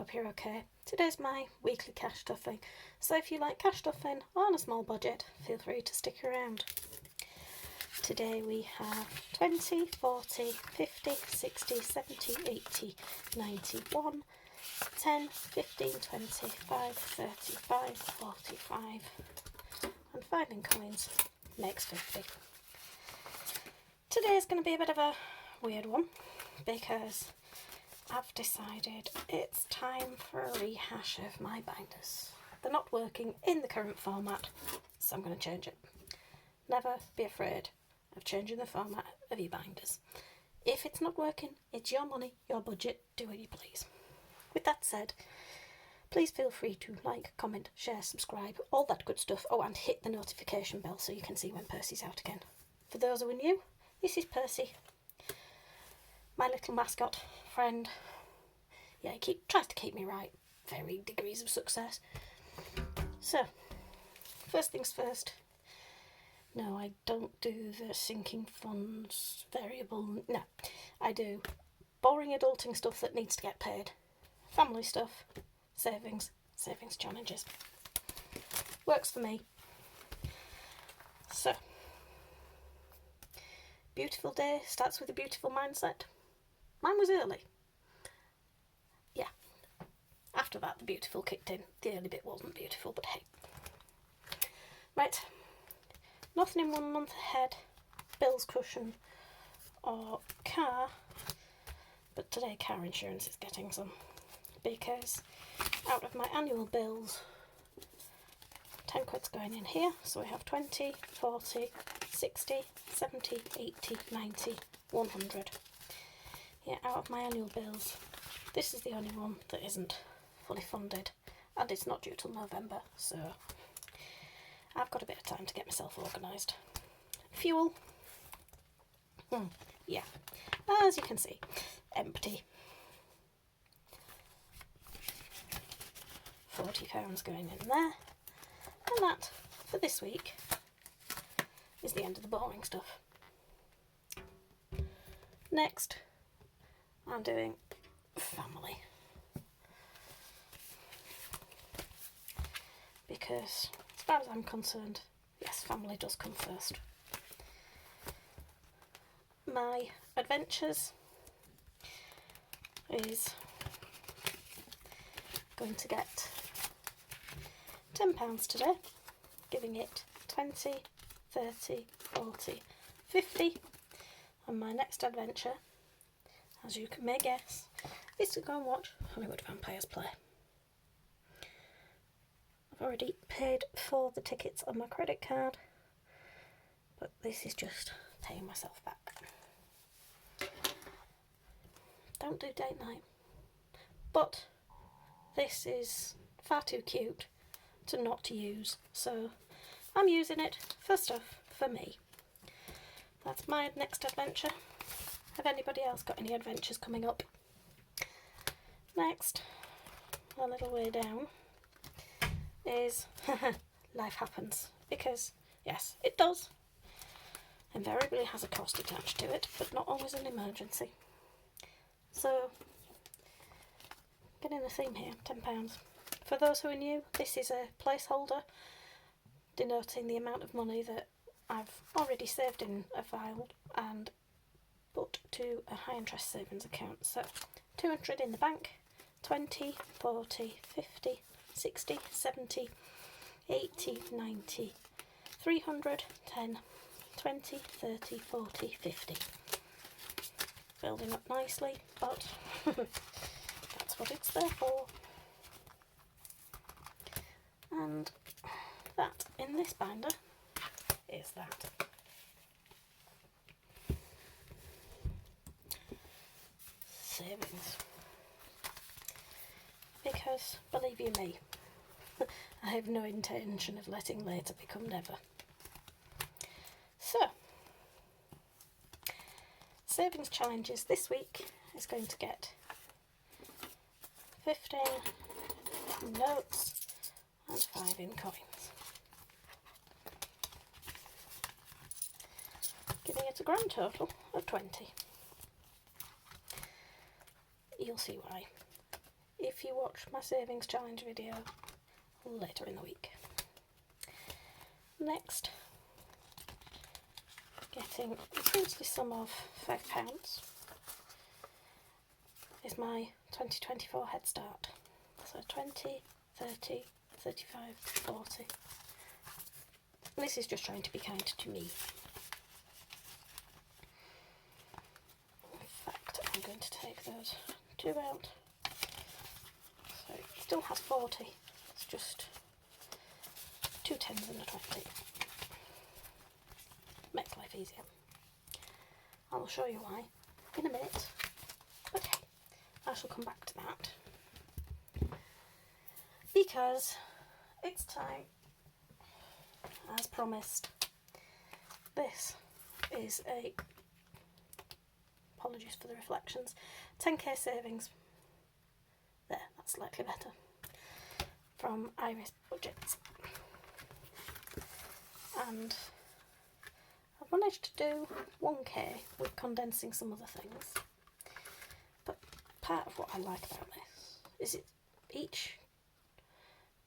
hope you're okay. Today's my weekly cash stuffing, so if you like cash stuffing on a small budget, feel free to stick around. Today we have 20, 40, 50, 60, 70, 80, 91, 10, 15, 25, 35, 45, and 5 in coins makes 50. Today's going to be a bit of a weird one because I've decided it's time for a rehash of my binders. They're not working in the current format, so I'm going to change it. Never be afraid of changing the format of your binders. If it's not working, it's your money, your budget, do what you please. With that said, please feel free to like, comment, share, subscribe, all that good stuff. Oh, and hit the notification bell so you can see when Percy's out again. For those who are new, this is Percy, my little mascot friend. Yeah, he tries to keep me right. Varying degrees of success. So, first things first. No, I don't do the sinking funds variable. No, I do boring adulting stuff that needs to get paid. Family stuff, savings challenges. Works for me. So, beautiful day starts with a beautiful mindset. Mine was early. Yeah. After that, the beautiful kicked in. The early bit wasn't beautiful, but hey. Right. Nothing in 1 month ahead. Bills, cushion, or car. But today car insurance is getting some. Because out of my annual bills, 10 quid's going in here. So we have 20, 40, 60, 70, 80, 90, 100. Yeah, out of my annual bills, this is the only one that isn't fully funded, and it's not due till November, so I've got a bit of time to get myself organised. Fuel, yeah, as you can see, empty. £40 going in there, and that, for this week, is the end of the boring stuff. Next, I'm doing family. Because, as far as I'm concerned, yes, family does come first. My adventures is going to get £10 today, giving it 20, 30, 40, 50, and my next adventure, as you may guess, is to go and watch Hollywood Vampires play. I've already paid for the tickets on my credit card, but this is just paying myself back. Don't do date night, but this is far too cute to not use, so I'm using it for stuff for me. That's my next adventure. Have anybody else got any adventures coming up? Next, a little way down, is life happens. Because, yes, it does. Invariably has a cost attached to it, but not always an emergency. So, getting a theme here, £10. For those who are new, this is a placeholder denoting the amount of money that I've already saved in a file and put to a high interest savings account. So 200 in the bank, 20, 40, 50, 60, 70, 80, 90, 300, 10, 20, 30, 40, 50. Building up nicely, but that's what it's there for. And that in this binder is that. Savings. Because, believe you me, I have no intention of letting later become never. So, savings challenges this week is going to get 15 notes and 5 in coins. Giving it a grand total of 20. You'll see why. if you watch my savings challenge video later in the week. Next, getting a princely sum of £5 is my 2024 Head Start. So 20, 30, 35, 40. And this is just trying to be kind to me. In fact, I'm going to take those two out. So it still has 40. It's just 2 10s and a 20. Makes life easier. I'll show you why in a minute. But hey, I shall come back to that. Because it's time, as promised. This is a, apologies for the reflections, 10k savings. There, that's slightly better. From Iris Budgets. And I've managed to do 1k with condensing some other things. But part of what I like about this is it each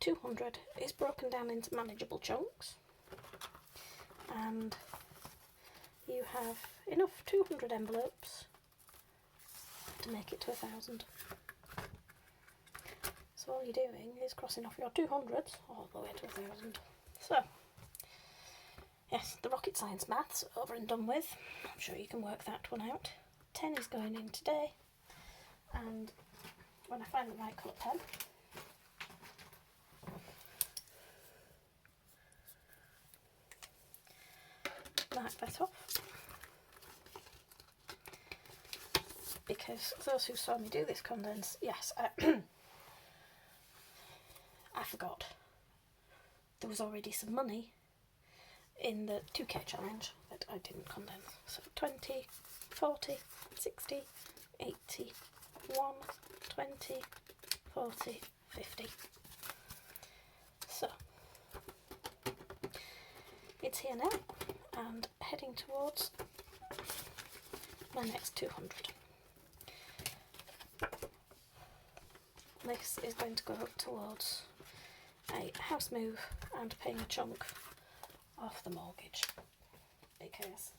200 is broken down into manageable chunks, and you have enough 200 envelopes to make it to 1,000. So all you're doing is crossing off your 200s all the way to 1,000. So yes, the rocket science maths over and done with. I'm sure you can work that one out. 10 is going in today, and when I find the right colour pen, mark that off, because those who saw me do this condense, yes, I forgot there was already some money in the 2k challenge that I didn't condense. So 20, 40, 60, 80, 1, 20, 40, 50. So it's here now and heading towards my next 200. This is going to go towards a house move and paying a chunk off the mortgage, because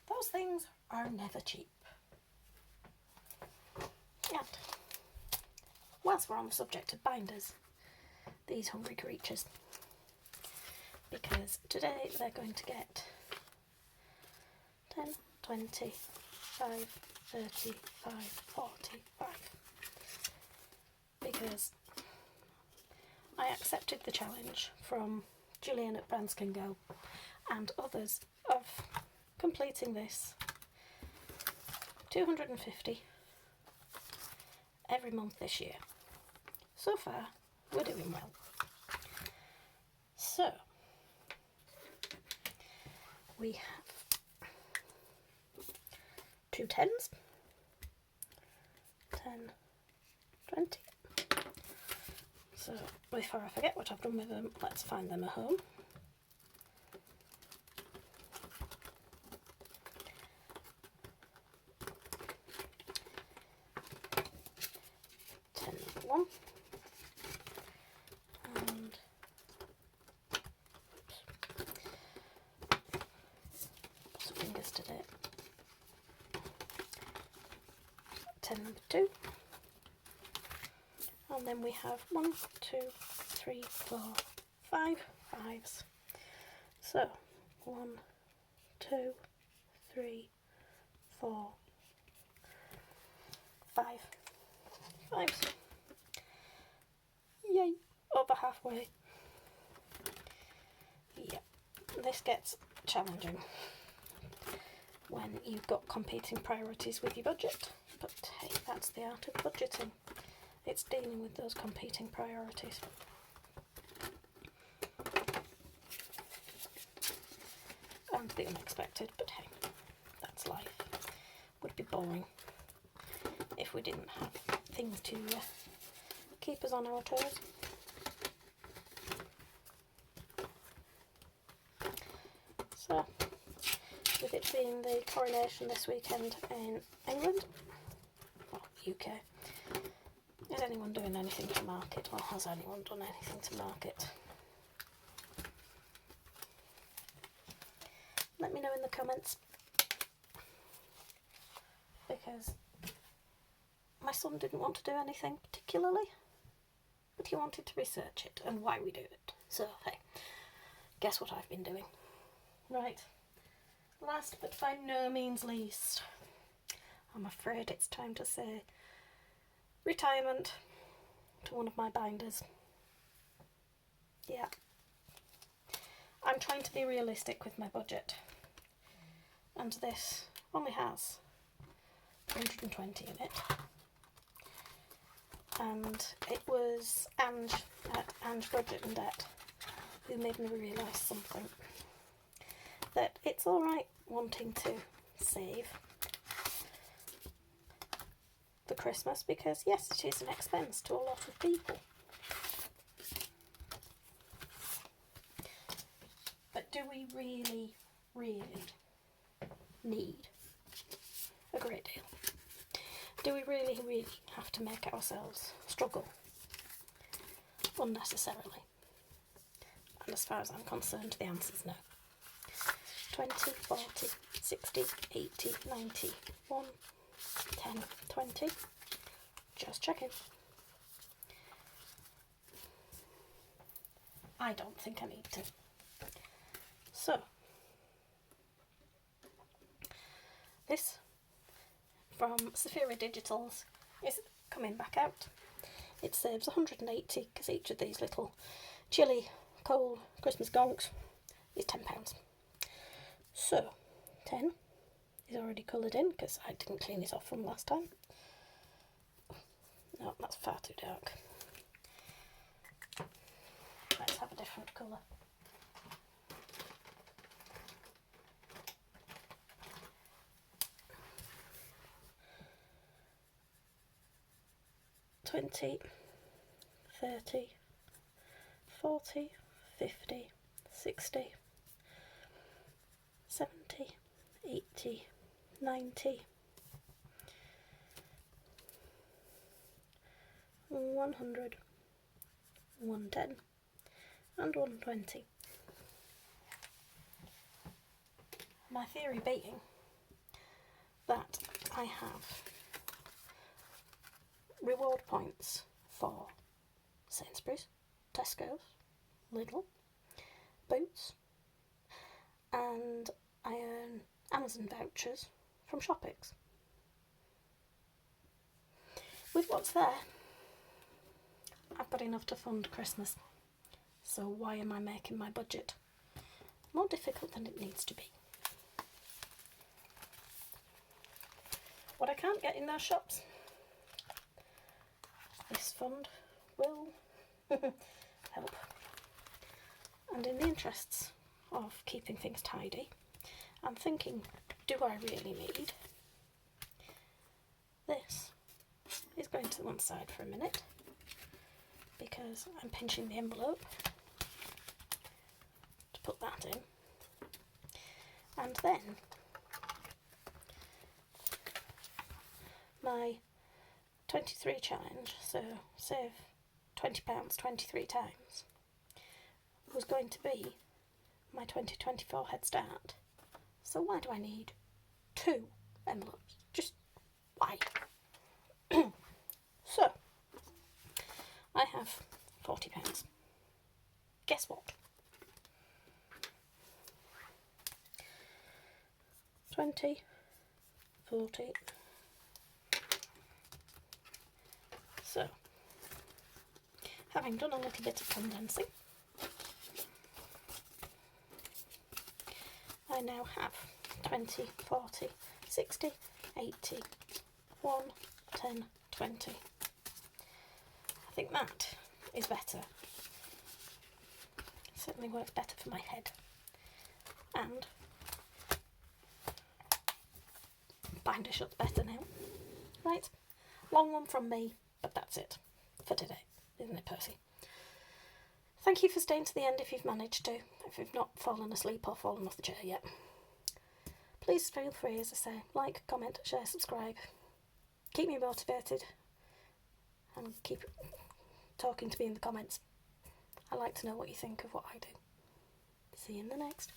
those things are never cheap. And whilst we're on the subject of binders, these hungry creatures, because today they're going to get 10, 20, 5, 30, 5, 40, 5. Because I accepted the challenge from Gillian at Brands Can Go and others of completing this 250 every month this year. So far, we're doing well. So, we have 2 10s, 10, 20. So, before I forget what I've done with them, let's find them a home. One and some fingers today. 10 number 2, and then we have 1, 2, 3, 4, 5 5s. So 1, 2, 3, 4, 5 5s. Yay, over halfway. Yeah, this gets challenging when you've got competing priorities with your budget, but hey, that's the art of budgeting. It's dealing with those competing priorities. And the unexpected, but hey, that's life. Would be boring if we didn't have things to keep us on our toes. So, with it being the coronation this weekend in England, or UK, it anyone doing anything to market, or has anyone done anything to market? Let me know in the comments, because my son didn't want to do anything particularly, but he wanted to research it and why we do it. So, hey, guess what I've been doing? Right, last but by no means least, I'm afraid it's time to say retirement to one of my binders. Yeah. I'm trying to be realistic with my budget, and this only has 120 in it, and it was Ange Budget and Debt who made me realise something, that it's alright wanting to save for Christmas, because yes, it is an expense to a lot of people. But do we really, really need a great deal? Do we really, really have to make ourselves struggle unnecessarily? And as far as I'm concerned, the answer's no. 20, 40, 60, 80, 90, 1, 10, 20. Just checking. I don't think I need to. So, this from Saphira Digitals is coming back out. It saves 180 because each of these little chilly, cold Christmas gonks is £10. So, 10 is already coloured in because I didn't clean it off from last time. No, that's far too dark. Let's have a different colour. $20, $30, $40, $50, $60, $70, $80, $90, $100, $110 and $120. My theory being that I have reward points for Sainsbury's, Tesco's, Lidl, Boots, and I earn Amazon vouchers from Shoppix. With what's there, I've got enough to fund Christmas, so why am I making my budget more difficult than it needs to be? What I can't get in those shops, this fund will help. And in the interests of keeping things tidy, I'm thinking, do I really need this? Is going to one side for a minute because I'm pinching the envelope to put that in, and then my 23 challenge, so save £20 23 times, was going to be my 2024 head start. So why do I need 2 envelopes? Just why? So I have £40. Guess what? 20, 40. So, having done a little bit of condensing, I now have 20, 40, 60, 80, 1, 10, 20. I think that is better. Certainly works better for my head. And binder shuts better now. Right, long one from me, but that's it for today, isn't it, Percy? Thank you for staying to the end if you've managed to, if you've not fallen asleep or fallen off the chair yet. Please feel free, as I say, like, comment, share, subscribe. Keep me motivated. and keep talking to me in the comments. I like to know what you think of what I do. See you in the next.